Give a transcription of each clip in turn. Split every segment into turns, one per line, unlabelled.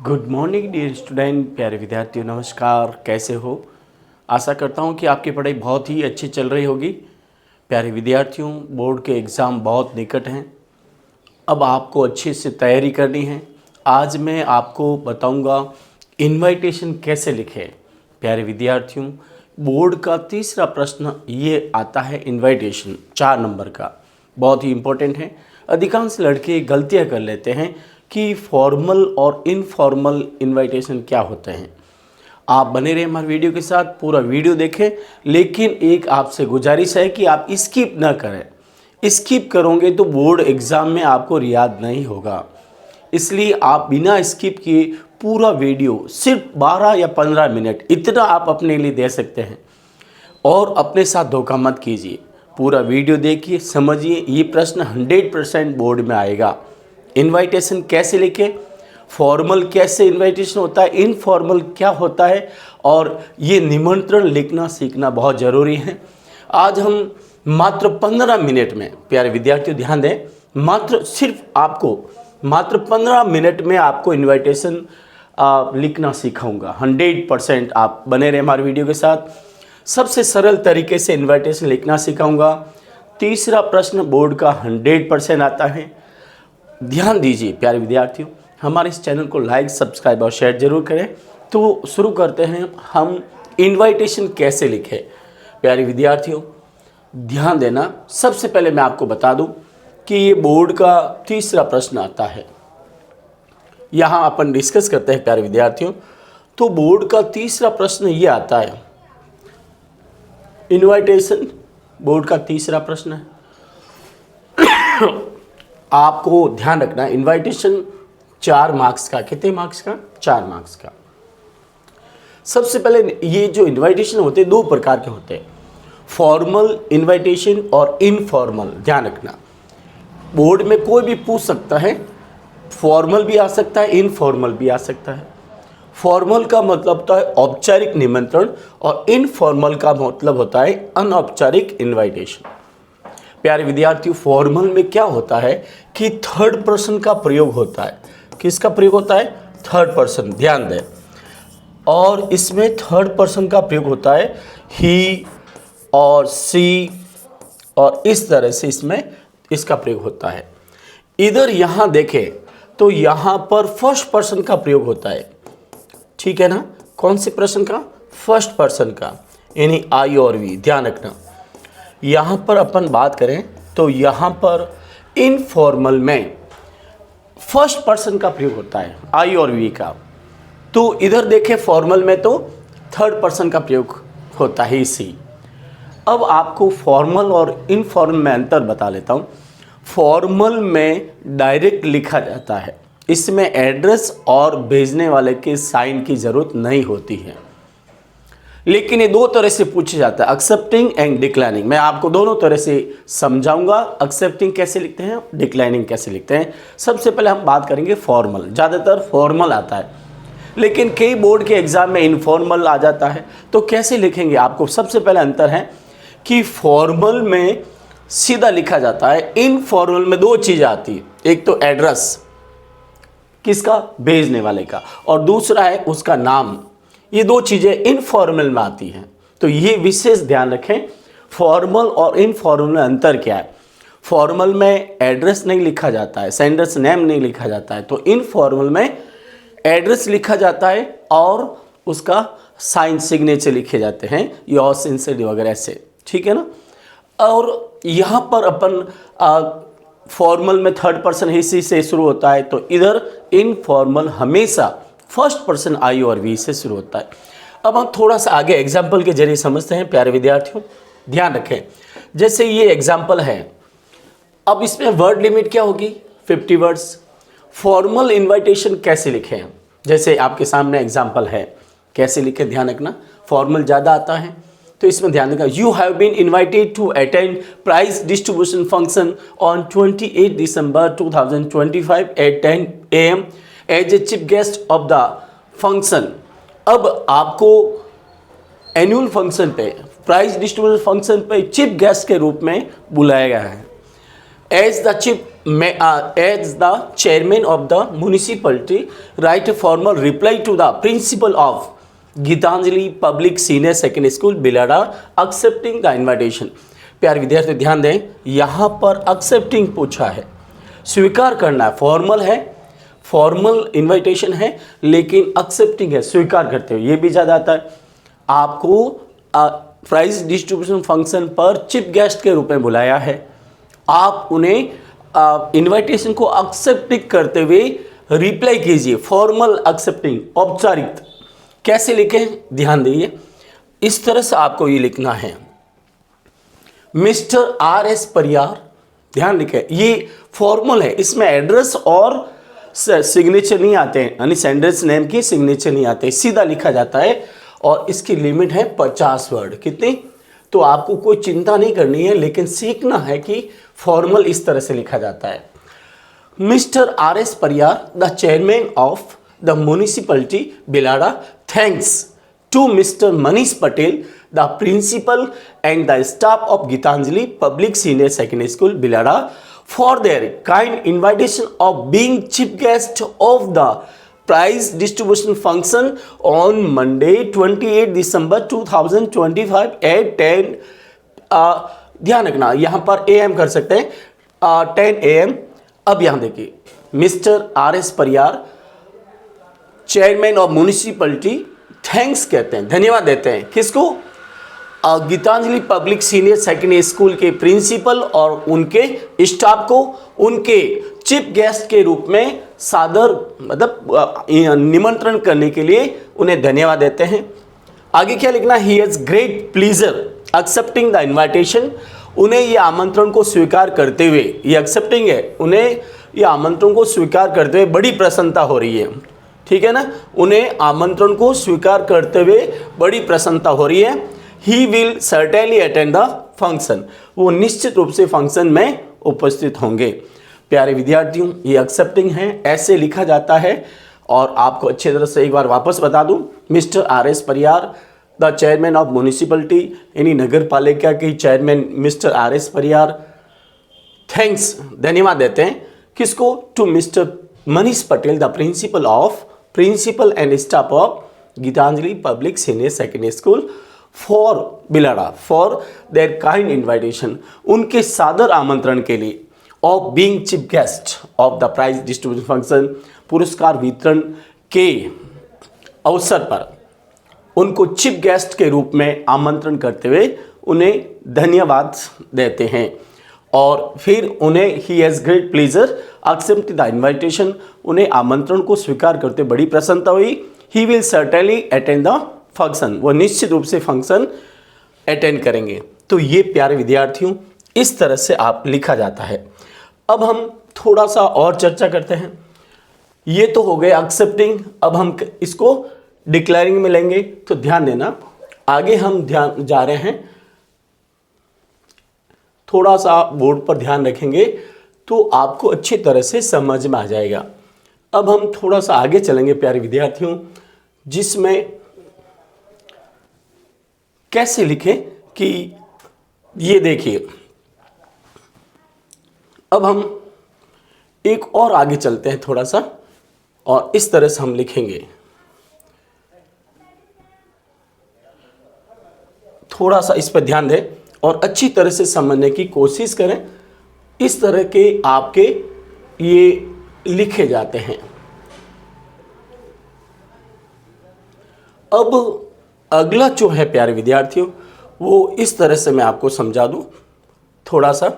Good morning dear student, प्यारे विद्यार्थियों, नमस्कार। कैसे हो? आशा करता हूँ कि आपकी पढ़ाई बहुत ही अच्छी चल रही होगी। प्यारे विद्यार्थियों, बोर्ड के एग्ज़ाम बहुत निकट हैं। अब आपको अच्छे से तैयारी करनी है। आज मैं आपको बताऊंगा इनविटेशन कैसे लिखें। प्यारे विद्यार्थियों, बोर्ड का तीसरा प्रश्न ये आता है इनविटेशन 4 नंबर का, बहुत ही इम्पोर्टेंट है। अधिकांश लड़के गलतियां कर लेते हैं कि फॉर्मल और इनफॉर्मल इनविटेशन क्या होते हैं। आप बने रहे हमारे वीडियो के साथ, पूरा वीडियो देखें, लेकिन एक आपसे गुजारिश है कि आप स्किप ना करें। स्किप करोगे तो बोर्ड एग्ज़ाम में आपको याद नहीं होगा। इसलिए आप बिना स्किप किए पूरा वीडियो सिर्फ 12 या 15 मिनट इतना आप अपने लिए दे सकते हैं और अपने साथ धोखा मत कीजिए। पूरा वीडियो देखिए, समझिए। ये प्रश्न 100% बोर्ड में आएगा। इनविटेशन कैसे लिखें, फॉर्मल कैसे इनविटेशन होता है, इनफॉर्मल क्या होता है, और ये निमंत्रण लिखना सीखना बहुत ज़रूरी है। आज हम मात्र 15 मिनट में, प्यारे विद्यार्थियों ध्यान दें, मात्र 15 मिनट में आपको इनविटेशन लिखना सिखाऊंगा। 100% आप बने रहे हमारे वीडियो के साथ। सबसे सरल तरीके से इनविटेशन लिखना सिखाऊंगा। तीसरा प्रश्न बोर्ड का 100% आता है। ध्यान दीजिए प्यारे विद्यार्थियों, हमारे इस चैनल को लाइक, सब्सक्राइब और शेयर जरूर करें। तो शुरू करते हैं, हम इनविटेशन कैसे लिखें। प्यारे विद्यार्थियों ध्यान देना, सबसे पहले मैं आपको बता दूं कि ये बोर्ड का तीसरा प्रश्न आता है। यहाँ अपन डिस्कस करते हैं प्यारे विद्यार्थियों। तो बोर्ड का तीसरा प्रश्न ये आता है, इनविटेशन बोर्ड का तीसरा प्रश्न है। आपको ध्यान रखना, इनविटेशन 4 मार्क्स का, कितने मार्क्स का? 4 मार्क्स का। सबसे पहले ये जो इनविटेशन होते हैं 2 प्रकार के होते हैं, फॉर्मल इनविटेशन और इनफॉर्मल। ध्यान रखना, बोर्ड में कोई भी पूछ सकता है, फॉर्मल भी आ सकता है, इनफॉर्मल भी आ सकता है। फॉर्मल का मतलब होता है औपचारिक निमंत्रण और इनफॉर्मल का मतलब होता है अनौपचारिक इनविटेशन। प्यारे विद्यार्थियों, फॉर्मल में क्या होता है कि थर्ड पर्सन का प्रयोग होता है। किसका प्रयोग होता है? Third person. ध्यान दें, और इसमें थर्ड पर्सन का प्रयोग होता है ही और सी, और इस तरह से इसमें इसका प्रयोग होता है। इधर यहाँ देखें तो यहाँ पर फर्स्ट पर्सन का प्रयोग होता है। ठीक है ना? कौन से पर्सन का? फर्स्ट पर्सन का, यानी आई और वी। ध्यान रखना, यहाँ पर अपन बात करें तो यहाँ पर इनफॉर्मल में फर्स्ट पर्सन का प्रयोग होता है, आई और वी का। तो इधर देखें फॉर्मल में तो थर्ड पर्सन का प्रयोग होता है, सी। अब आपको फॉर्मल और इनफॉर्मल में अंतर बता लेता हूँ। फॉर्मल में डायरेक्ट लिखा जाता है, इसमें एड्रेस और भेजने वाले के साइन की ज़रूरत नहीं होती है। लेकिन ये 2 तरह से पूछा जाता है, एक्सेप्टिंग एंड डिक्लाइनिंग। मैं आपको दोनों तरह से समझाऊंगा, एक्सेप्टिंग कैसे लिखते हैं, डिक्लाइनिंग कैसे लिखते हैं। सबसे पहले हम बात करेंगे फॉर्मल। ज़्यादातर फॉर्मल आता है, लेकिन कई बोर्ड के एग्जाम में इनफॉर्मल आ जाता है। तो कैसे लिखेंगे? आपको सबसे पहले अंतर है कि फॉर्मल में सीधा लिखा जाता है, इनफॉर्मल में 2 चीज़ें आती है। एक तो एड्रेस, किसका? भेजने वाले का, और दूसरा है उसका नाम। ये 2 चीज़ें इनफॉर्मल में आती हैं। तो ये विशेष ध्यान रखें, फॉर्मल और इनफॉर्मल में अंतर क्या है। फॉर्मल में एड्रेस नहीं लिखा जाता है, सेंडर्स नेम नहीं लिखा जाता है। तो इनफॉर्मल में एड्रेस लिखा जाता है और उसका साइन, सिग्नेचर लिखे जाते हैं, योर्स सिंसियरली वगैरह से। ठीक है ना? और यहाँ पर अपन फॉर्मल में थर्ड पर्सन ही सी से शुरू होता है, तो इधर इनफॉर्मल हमेशा फर्स्ट पर्सन आई और वी से शुरू होता है। अब हम थोड़ा सा आगे एग्जाम्पल के जरिए समझते हैं। प्यारे विद्यार्थियों ध्यान रखें, जैसे ये एग्जाम्पल है। अब इसमें वर्ड लिमिट क्या होगी? 50 वर्ड्स। फॉर्मल इनविटेशन कैसे लिखें? जैसे आपके सामने एग्जाम्पल है, कैसे लिखें ध्यान रखना। फॉर्मल ज़्यादा आता है तो इसमें ध्यान रखना, you have been invited to attend prize distribution function on 28 December 2025 at 10 AM as a chief guest of the function. अब आपको एनुअल फंक्शन पे, प्राइज डिस्ट्रीब्यूशन फंक्शन पे चीफ गेस्ट के रूप में बुलाया गया है। As the as the chairman of the municipality, write a formal reply to the principal of Gitanjali public senior secondary school Bilara accepting the invitation. प्यारे विद्यार्थी ध्यान दें, यहाँ पर एक्सेप्टिंग पूछा है, स्वीकार करना है, फॉर्मल है, फॉर्मल इन्विटेशन है, लेकिन एक्सेप्टिंग है, स्वीकार करते हुए। ये भी ज़्यादा आता है। आपको प्राइज डिस्ट्रीब्यूशन फंक्शन पर चीफ गेस्ट के रूप में बुलाया है, आप उन्हें इन्विटेशन को एक्सेप्ट करते हुए रिप्लाई कीजिए, फॉर्मल एक्सेप्टिंग, औपचारिक। कैसे लिखें ध्यान दीजिए, इस तरह से आपको ये लिखना है, मिस्टर RS परियार, ध्यान लिखें, ये फॉर्मल है, इसमें एड्रेस और सिग्नेचर नहीं आते हैं, यानी सेंडर्स नेम की सिग्नेचर नहीं आते, सीधा लिखा जाता है और इसकी लिमिट है 50 वर्ड। कितनी? तो आपको कोई चिंता नहीं करनी है, लेकिन सीखना है कि फॉर्मल इस तरह से लिखा जाता है। Mister RS Pariyar, the chairman of the municipality Bilara, thanks to mister Manish Patel, the principal and the staff of Gitanjali public senior secondary school Bilara for their kind invitation of being chief guest of the prize distribution function on Monday 28 December 2025 at 10 ध्यान रखना, यहाँ पर AM कर सकते हैं 10 AM। अब यहाँ देखिए, mister RS Pariyar, chairman of municipality, thanks कहते हैं, धन्यवाद देते हैं, किसको? Gitanjali public senior secondary school के प्रिंसिपल और उनके स्टाफ को उनके चीफ गेस्ट के रूप में सादर मतलब निमंत्रण करने के लिए उन्हें धन्यवाद देते हैं। आगे क्या लिखना? ही has great pleasure accepting the invitation, उन्हें ये आमंत्रण को स्वीकार करते हुए, ये एक्सेप्टिंग है, उन्हें ये आमंत्रण को स्वीकार करते हुए बड़ी प्रसन्नता हो रही है, ठीक है ना, उन्हें आमंत्रण को स्वीकार करते हुए बड़ी प्रसन्नता हो रही है। He will certainly attend the function, वो निश्चित रूप से फंक्शन में उपस्थित होंगे। प्यारे विद्यार्थियों, ये एक्सेप्टिंग है, ऐसे लिखा जाता है। और आपको अच्छी तरह से एक बार वापस बता दूं, mister RS Pariyar, the chairman of municipality, यानी नगर पालिका के chairman mister RS Pariyar, thanks धन्यवाद देते हैं, किसको? To mister Manish Patel, the principal and staff of Gitanjali public senior secondary school for Bilara, for their kind invitation, उनके सादर आमंत्रण के लिए, of being chief guest of the prize distribution function, पुरस्कार वितरण के अवसर पर उनको चीफ गेस्ट के रूप में आमंत्रण करते हुए उन्हें धन्यवाद देते हैं। और फिर उन्हें he has great pleasure accept the invitation, उन्हें आमंत्रण को स्वीकार करते बड़ी प्रसन्नता हुई। He will certainly attend the function, वो निश्चित रूप से फंक्शन अटेंड करेंगे। तो ये प्यारे विद्यार्थियों, इस तरह से आप लिखा जाता है। अब हम थोड़ा सा और चर्चा करते हैं। ये तो हो गए एक्सेप्टिंग, अब हम इसको डिक्लेयरिंग में लेंगे। तो ध्यान देना, आगे हम ध्यान जा रहे हैं, थोड़ा सा बोर्ड पर ध्यान रखेंगे तो आपको अच्छी तरह से समझ में आ जाएगा। अब हम थोड़ा सा आगे चलेंगे प्यारे विद्यार्थियों, जिसमें कैसे लिखें कि ये देखिए, अब हम एक और आगे चलते हैं थोड़ा सा, और इस तरह से हम लिखेंगे। थोड़ा सा इस पर ध्यान दें और अच्छी तरह से समझने की कोशिश करें। इस तरह के आपके ये लिखे जाते हैं। अब अगला जो है प्यारे विद्यार्थियों, वो इस तरह से मैं आपको समझा दूं थोड़ा सा।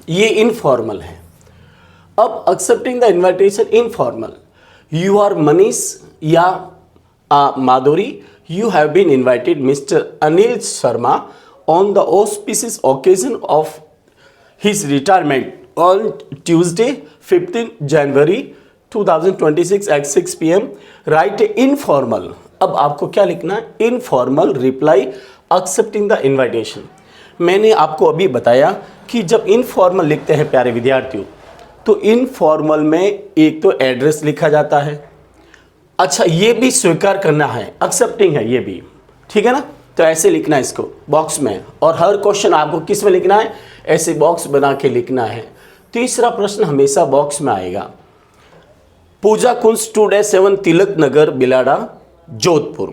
ये इनफॉर्मल है। अब accepting the invitation informal, you are Manish या Madhuri, you have been invited Mr. Anil Sharma on the auspicious occasion of his retirement on Tuesday 15 January 2026 at 6 PM. Write informal. अब आपको क्या लिखना है? Informal reply accepting the invitation. मैंने आपको अभी बताया कि जब इनफॉर्मल लिखते हैं प्यारे विद्यार्थियों, तो इनफॉर्मल में एक तो एड्रेस लिखा जाता है, अच्छा, ये भी स्वीकार करना है, एक्सेप्टिंग है ये भी, ठीक है ना। तो ऐसे लिखना है इसको बॉक्स में, और हर क्वेश्चन आपको किस में लिखना है, ऐसे बॉक्स बना के लिखना है। तीसरा प्रश्न हमेशा बॉक्स में आएगा। पूजा कुंज stood at 7 Tilak Nagar Bilara Jodhpur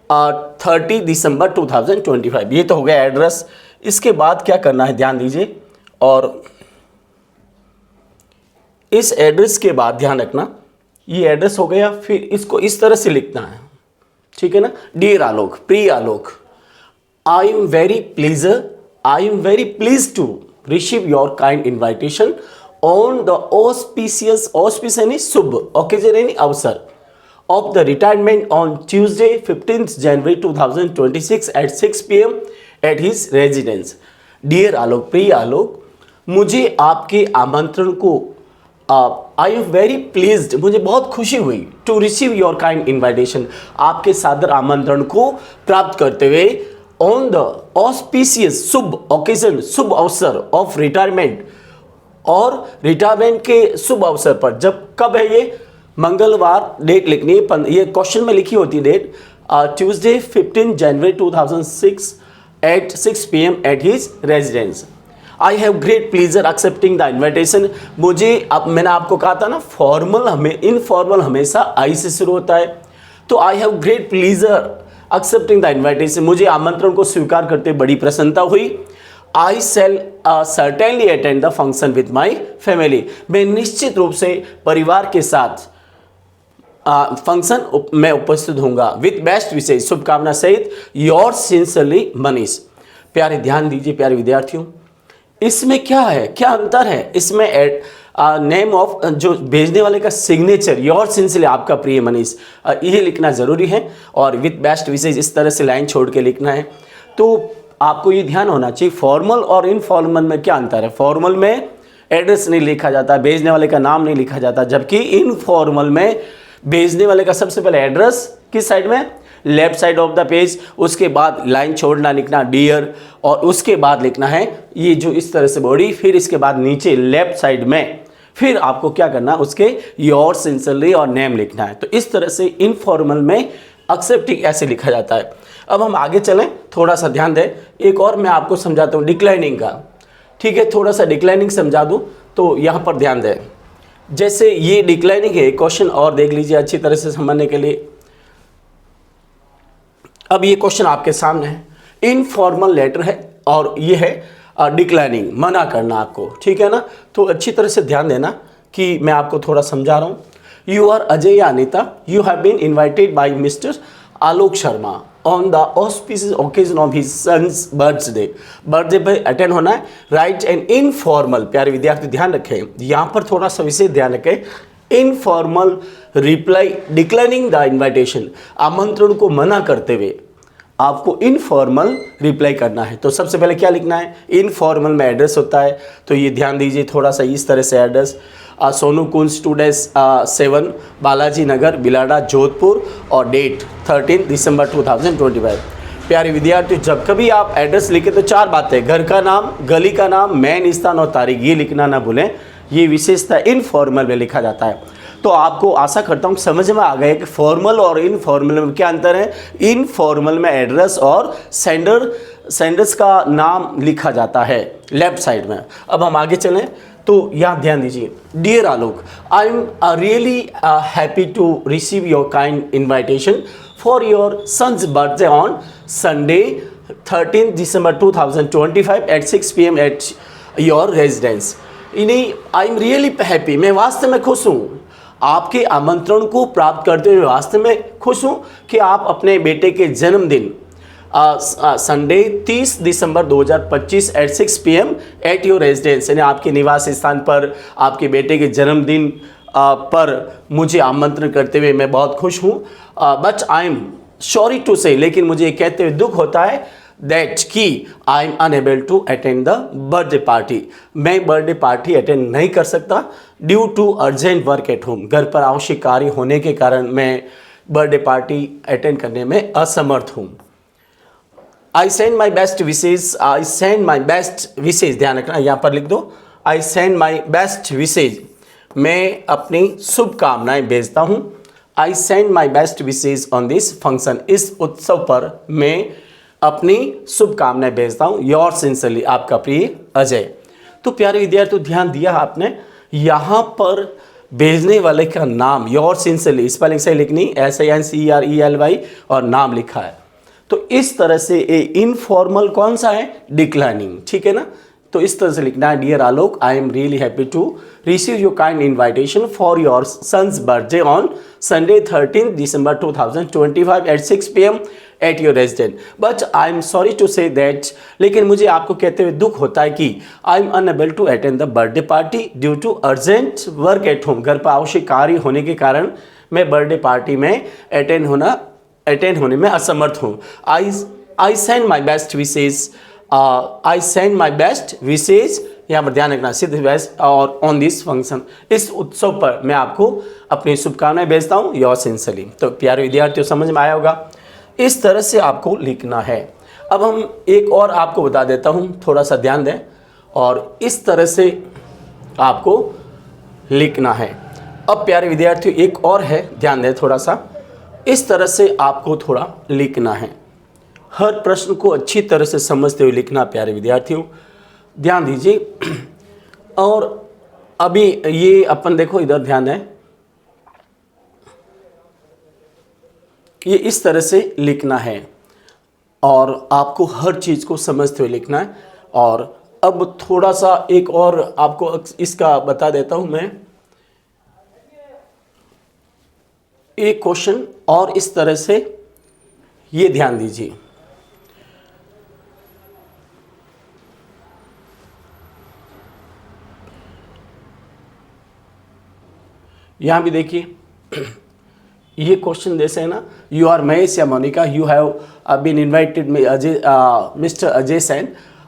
30 December 2025। ये तो हो गया एड्रेस। इसके बाद क्या करना है ध्यान दीजिए, और इस एड्रेस के बाद ध्यान रखना, ये एड्रेस हो गया, फिर इसको इस तरह से लिखना है, ठीक है ना। डियर आलोक, प्रिय Alok, I am very please to receive your kind invitation on the auspicious यानी शुभ ओकेजन यानी अवसर of the retirement on Tuesday 15th January 2026 at 6 p.m. at his residence. Dear आलोक, प्रिय आलोक, मुझे आपके आमंत्रण को आई एम वेरी प्लीज्ड, मुझे बहुत खुशी हुई, to receive your kind invitation, आपके सादर आमंत्रण को प्राप्त करते हुए, ऑन द ऑस्पिशियस शुभ ओकेजन, शुभ अवसर ऑफ रिटायरमेंट, और रिटायरमेंट के शुभ अवसर पर, जब कब है ये, मंगलवार, डेट लिखनी है, ये क्वेश्चन में लिखी होती date, Tuesday 15 January 2006 at 6 PM at his residence. I have great pleasure accepting the invitation. मुझे, अब मैंने आपको कहा था ना, फॉर्मल इनफॉर्मल हमेशा आई से शुरू होता है, तो I have great pleasure accepting the invitation, मुझे आमंत्रण को स्वीकार करते बड़ी प्रसन्नता हुई। I shall certainly attend the function with my family, मैं निश्चित रूप से परिवार के साथ फंक्शन में उपस्थित होऊंगा। विथ बेस्ट विशेष, शुभकामना सहित, योर सिंसियरली मनीष। प्यारे ध्यान दीजिए प्यारे विद्यार्थियों, इसमें क्या है, क्या अंतर है, इसमें नेम ऑफ जो भेजने वाले का सिग्नेचर, योर सिंसियरली आपका प्रिय मनीष, ये लिखना जरूरी है, और विथ बेस्ट विशेष इस तरह से लाइन छोड़ के लिखना है। तो आपको ये ध्यान होना चाहिए फॉर्मल और इनफॉर्मल में क्या अंतर है। फॉर्मल में एड्रेस नहीं लिखा जाता, भेजने वाले का नाम नहीं लिखा जाता, जबकि इनफॉर्मल में भेजने वाले का सबसे पहले एड्रेस किस साइड में, left side of the page, उसके बाद लाइन छोड़ना लिखना डियर, और उसके बाद लिखना है ये जो इस तरह से बॉडी, फिर इसके बाद नीचे लेफ्ट साइड में फिर आपको क्या करना, उसके योर सिंसियरली और नेम लिखना है। तो इस तरह से इनफॉर्मल में एक्सेप्टिंग ऐसे लिखा जाता है। अब हम आगे चलें, थोड़ा सा ध्यान दें, एक और मैं आपको समझाता हूँ डिक्लाइनिंग का, ठीक है, थोड़ा सा डिक्लाइनिंग समझा दूँ तो यहाँ पर ध्यान दें। जैसे ये डिक्लाइनिंग है, क्वेश्चन और देख लीजिए अच्छी तरह से समझने के लिए। अब ये क्वेश्चन आपके सामने है, इनफॉर्मल लेटर है और ये है डिक्लाइनिंग, मना करना आपको, ठीक है ना। तो अच्छी तरह से ध्यान देना कि मैं आपको थोड़ा समझा रहा हूँ। You are Ajay Anita, you have been invited by mister Alok Sharma on the auspicious occasion of his son's birthday. Birthday पे अटेंड होना है, राइट एंड इनफॉर्मल, प्यारे विद्यार्थी ध्यान रखें, यहाँ पर थोड़ा सा विशेष ध्यान रखें, informal reply declining the invitation, आमंत्रण को मना करते हुए आपको इनफॉर्मल रिप्लाई करना है। तो सबसे पहले क्या लिखना है, इनफॉर्मल में एड्रेस होता है, तो ये ध्यान दीजिए थोड़ा सा इस तरह से एड्रेस, सोनू कुंज स्टूडेंट 7 बालाजी नगर बिलाड़ा जोधपुर, और डेट 13 दिसंबर 2025। प्यारे विद्यार्थी, जब कभी आप एड्रेस लिखे तो 4 बातें, घर का नाम, गली का नाम, मेन स्थान और तारीख, ये लिखना ना भूलें, ये विशेषता इनफॉर्मल में लिखा जाता है। तो आपको आशा करता हूँ समझ में आ गया कि फॉर्मल और इनफॉर्मल में क्या अंतर है। इनफॉर्मल में एड्रेस और सेंडर्स का नाम लिखा जाता है लेफ्ट साइड में। अब हम आगे चलें, तो यहाँ ध्यान दीजिए, dear Alok, I am really happy to receive your kind invitation for your son's birthday on Sunday 13 December 2025 at 6 PM at your residence. इन्हीं आई एम रियली हैप्पी, मैं वास्तव में खुश हूँ, आपके आमंत्रण को प्राप्त करते हुए वास्तव में खुश हूँ कि आप अपने बेटे के जन्मदिन Sunday 30 December 2025 at 6 PM at your residence, यानी आपके निवास स्थान पर आपके बेटे के जन्मदिन पर मुझे आमंत्रण करते हुए मैं बहुत खुश हूँ। But I am sorry to say, लेकिन मुझे ये कहते हुए दुख होता है दैट कि I am unable to attend the birthday party, मैं बर्थडे पार्टी अटेंड नहीं कर सकता, due to urgent work at home, घर पर आवश्यक कार्य होने के कारण मैं बर्थडे पार्टी अटेंड करने में असमर्थ हूँ। I send my best wishes, I send my best wishes, ध्यान रखना यहाँ पर लिख दो, I send my best wishes, मैं अपनी शुभकामनाएं भेजता हूँ। I send my best wishes on this function, इस उत्सव पर मैं अपनी शुभकामनाएं भेजता हूँ। योर सिंसियरली, आपका प्रिय अजय। तो प्यारे विद्यार्थियों, ध्यान दिया आपने, यहाँ पर भेजने वाले का नाम योर सिंसियरली स्पेलिंग से लिखनी, SANCERELY और नाम लिखा है। तो इस तरह से इनफॉर्मल कौन सा है, डिक्लाइनिंग, ठीक है ना। तो इस तरह से लिखना है, dear Alok, I am really happy to receive your kind invitation for your son's birthday on Sunday 13 December 2025 at 6 PM at your resident, but I am sorry to say that, लेकिन मुझे आपको कहते हुए दुख होता है कि I am unable to attend the birthday party due to urgent work at home, घर पर आवश्यक कार्य होने के कारण मैं बर्थडे पार्टी में अटेंड होने में असमर्थ हूँ। I send my best wishes, I send my best wishes, यहाँ पर ध्यान रखना, सिद्ध बेस्ट और ऑन दिस फंक्शन, इस उत्सव पर मैं आपको अपनी शुभकामनाएं भेजता हूँ, योर सिंसियरली। तो प्यारे विद्यार्थियों, समझ में आया होगा, इस तरह से आपको लिखना है। अब हम एक और आपको बता देता हूँ, थोड़ा सा ध्यान दें, और इस तरह से आपको लिखना है। अब प्यारे विद्यार्थियों, एक और है, ध्यान दें थोड़ा सा, इस तरह से आपको थोड़ा लिखना है। हर प्रश्न को अच्छी तरह से समझते हुए लिखना प्यारे विद्यार्थियों, ध्यान दीजिए। और अभी ये अपन देखो, इधर ध्यान दें, ये इस तरह से लिखना है और आपको हर चीज़ को समझते हुए लिखना है। और अब थोड़ा सा एक और आपको इसका बता देता हूं मैं, एक क्वेश्चन और इस तरह से, ये ध्यान दीजिए, यहां भी देखिए, ये क्वेश्चन जैसे है ना, यू आर महेश या Monika, you have been invited mister Ajay Sen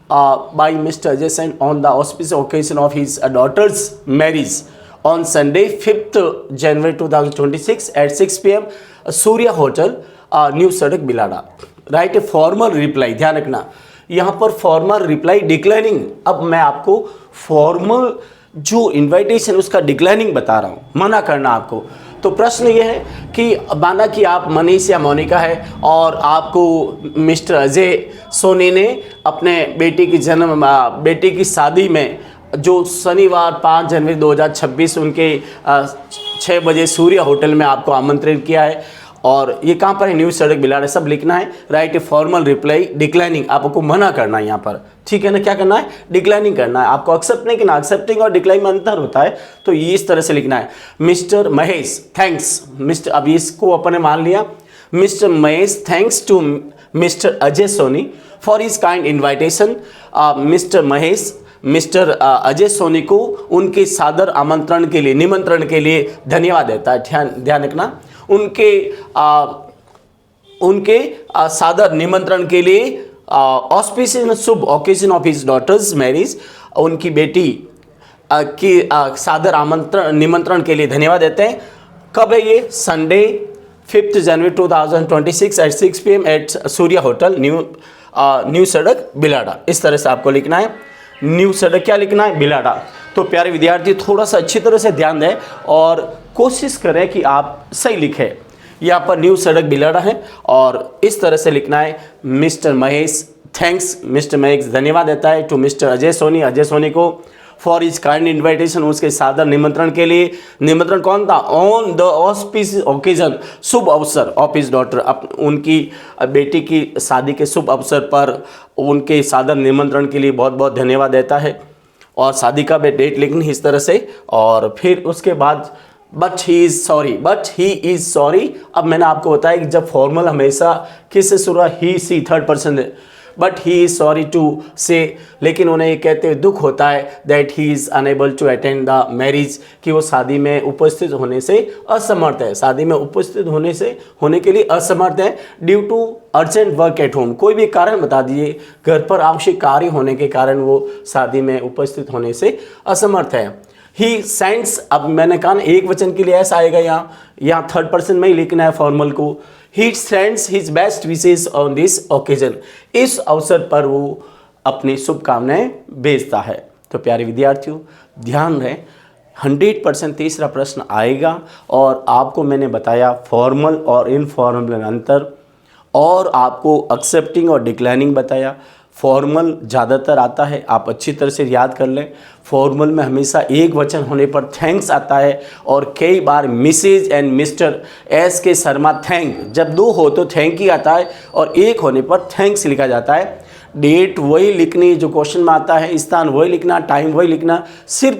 by mister Ajay Sen on the auspicious occasion of his daughter's marriage on Sunday 5th January 2026 at 6 PM Surya hotel new सड़क Bilara. Write a formal reply, ध्यान रखना यहाँ पर फॉर्मल रिप्लाई डिक्लाइनिंग। अब मैं आपको formal जो invitation उसका डिक्लाइनिंग बता रहा हूँ, मना करना आपको। तो प्रश्न ये है कि माना कि आप मनीष या मोनिका है और आपको मिस्टर अजय सोनी ने अपने बेटी की शादी में जो शनिवार 5 जनवरी 2026 उनके 6 बजे सूर्या होटल में आपको आमंत्रित किया है, और ये कहाँ पर है, न्यू सड़क बिलाड़ा, सब लिखना है। Right a formal reply declining, आपको मना करना है यहाँ पर, ठीक है ना, क्या करना है, डिक्लाइनिंग करना है। आपको एक्सेप्ट नहीं करना, एक्सेप्टिंग और डिक्लाइन में अंतर होता है, तो ये इस तरह से लिखना है, मिस्टर महेश थैंक्स, मिस्टर, अब इसको अपन ने मान लिया, mister Mahesh thanks to mister Ajay Soni for his kind invitation. Mister Mahesh mister Ajay Soni को उनके सादर आमंत्रण के लिए, निमंत्रण के लिए धन्यवाद देता है। ध्यान रखना, उनके सादर निमंत्रण के लिए, ऑस्पिशियस शुभ occasion of his daughter's marriage, उनकी बेटी की सादर निमंत्रण के लिए धन्यवाद देते हैं। कब है ये, Sunday 5th January 2026 at 6 PM at Surya hotel new सड़क बिलाड़ा। इस तरह से आपको लिखना है, न्यू सड़क क्या लिखना है, बिलाड़ा। तो प्यारे विद्यार्थी, थोड़ा सा अच्छी तरह से ध्यान दें और कोशिश करें कि आप सही लिखें। यहाँ पर न्यू सड़क बिलाड़ा है और इस तरह से लिखना है, mister Mahesh thanks, mister Mahesh धन्यवाद देता है टू मिस्टर अजय सोनी को फॉर हिज काइंड इन्विटेशन, उसके सादर निमंत्रण के लिए। निमंत्रण कौन था, ऑन द ऑस्पिशियस ओकेजन, शुभ अवसर ऑफ हिज डॉटर, उनकी बेटी की शादी के शुभ अवसर पर उनके सादर निमंत्रण के लिए बहुत बहुत धन्यवाद देता है। और शादी का डेट लिखनी इस तरह से, और फिर उसके बाद बट ही इज़ सॉरी। अब मैंने आपको बताया कि जब फॉर्मल हमेशा किससे शुरू, ही सी थर्ड पर्सन है, but he is sorry to say, लेकिन उन्हें ये कहते हुए दुख होता है that he is unable to attend the marriage, कि वो शादी में उपस्थित होने से असमर्थ है, शादी में उपस्थित होने के लिए असमर्थ है, due to urgent work at home, कोई भी कारण बता दीजिए, घर पर आवश्यक कार्य होने के कारण वो शादी में उपस्थित होने से असमर्थ है। ही सेंड्स, अब मैंने कहा ना एक वचन के लिए ऐसा आएगा, यहाँ थर्ड पर्सन में ही लिखना है फॉर्मल को। He sends his best wishes on this occasion, इस अवसर पर वो अपनी शुभकामनाएं भेजता है। तो प्यारे विद्यार्थियों, ध्यान रहे, 100% तीसरा प्रश्न आएगा। और आपको मैंने बताया फॉर्मल और इनफॉर्मल में अंतर, और आपको एक्सेप्टिंग और डिक्लाइनिंग बताया। फॉर्मल ज़्यादातर आता है, आप अच्छी तरह से याद कर लें। फॉर्मल में हमेशा एक वचन होने पर थैंक्स आता है, और कई बार मिसेज एंड मिस्टर एस के शर्मा थैंक, जब दो हो तो थैंक ही आता है, और एक होने पर थैंक्स लिखा जाता है। डेट वही लिखनी जो क्वेश्चन में आता है, स्थान वही लिखना, टाइम वही लिखना, सिर्फ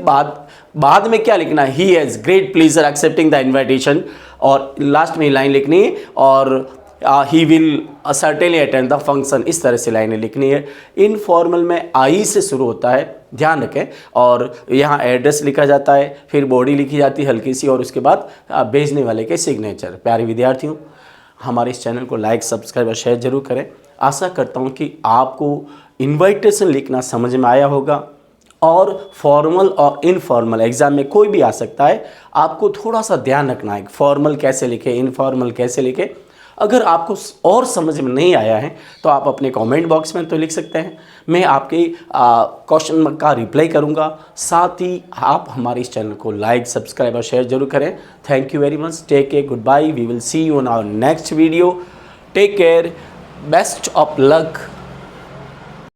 बाद में क्या लिखना, ही has great pleasure accepting the invitation, और लास्ट में लाइन लिखनी है, और ही will certainly attend the function, इस तरह से लाइनें लिखनी है। इनफॉर्मल में आई से शुरू होता है, ध्यान रखें, और यहाँ एड्रेस लिखा जाता है, फिर बॉडी लिखी जाती है हल्की सी, और उसके बाद भेजने वाले के सिग्नेचर। प्यारे विद्यार्थियों, हमारे इस चैनल को लाइक, सब्सक्राइब और शेयर जरूर करें। आशा करता हूँ कि आपको इन्विटेशन लिखना समझ में आया होगा, और फॉर्मल और इनफॉर्मल एग्ज़ाम में कोई भी आ सकता है, आपको थोड़ा सा ध्यान रखना है, फॉर्मल कैसे लिखे, इनफॉर्मल कैसे लिखे। अगर आपको और समझ में नहीं आया है तो आप अपने कमेंट बॉक्स में तो लिख सकते हैं, मैं आपके क्वेश्चन का रिप्लाई करूंगा। साथ ही आप हमारे इस चैनल को लाइक, सब्सक्राइब और शेयर जरूर करें। Thank you very much, take care, goodbye, we will see you in our next video, take care, best of luck.